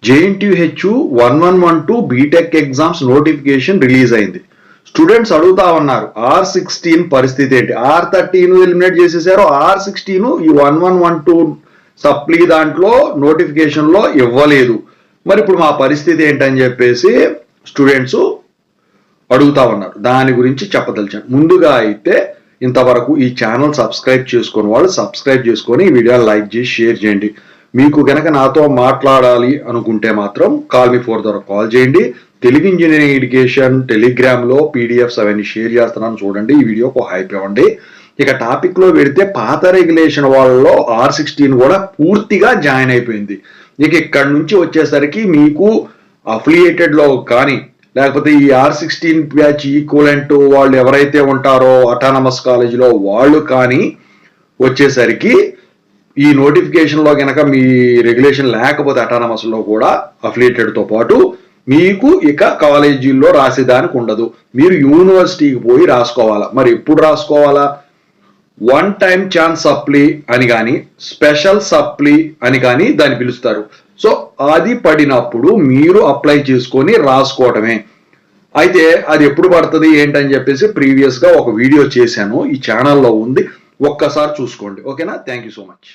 JNTUH 1112 B Tech exams notification release అయింది. Students అడుగుతా ఉన్నారు R16 పరిస్థితి ఏంటి, R13 ఎలిమినేట్ చేసేసారు, R16 ఈ 1112 సప్లీ దాంట్లో నోటిఫికేషన్ లో ఇవ్వలేదు, మరి ఇప్పుడు మా పరిస్థితి ఏంటని చెప్పేసి స్టూడెంట్స్ అడుగుతా ఉన్నారు. దాని గురించి చెప్పదలిచాను. ముందుగా అయితే ఇంతవరకు ఈ ఛానల్ సబ్స్క్రైబ్ చేసుకుని వాళ్ళు సబ్స్క్రైబ్ చేసుకొని ఈ వీడియో లైక్ చేసి షేర్ చేయండి. మీకు గనక నాతో మాట్లాడాలి అనుకుంటే మాత్రం కాల్ మీ ఫోర్ ద్వారా కాల్ చేయండి. తెలుగు ఇంజనీరింగ్ ఎడ్యుకేషన్ టెలిగ్రామ్లో పీడిఎఫ్స్ అవన్నీ షేర్ చేస్తున్నాను, చూడండి. ఈ వీడియోకి హైప్ ఇవ్వండి. ఇక టాపిక్ లో పెడితే పాత రెగ్యులేషన్ వాళ్ళలో R16 కూడా పూర్తిగా జాయిన్ అయిపోయింది. ఇక ఇక్కడ నుంచి వచ్చేసరికి మీకు అఫిలియేటెడ్ లో కానీ లేకపోతే ఈ R16 బ్యాచ్ ఈక్వలెంట్ వాళ్ళు ఎవరైతే ఉంటారో అటానమస్ కాలేజీలో వాళ్ళు కానీ వచ్చేసరికి ఈ నోటిఫికేషన్ లో కనుక మీ రెగ్యులేషన్ లేకపోతే అటానమస్ లో కూడా అఫిలియేటెడ్ తో పాటు మీకు ఇక కాలేజీల్లో రాసేదానికి ఉండదు. మీరు యూనివర్సిటీకి పోయి రాసుకోవాలా. మరి ఎప్పుడు రాసుకోవాలా? వన్ టైం ఛాన్స్ సప్లీ అని కానీ స్పెషల్ సప్లీ అని కానీ దాన్ని పిలుస్తారు. సో అది పడినప్పుడు మీరు అప్లై చేసుకొని రాసుకోవటమే. అయితే అది ఎప్పుడు పడుతుంది ఏంటని చెప్పేసి ప్రీవియస్ గా ఒక వీడియో చేశాను, ఈ ఛానల్లో ఉంది, ఒక్కసారి చూసుకోండి. ఓకేనా? Thank you so much.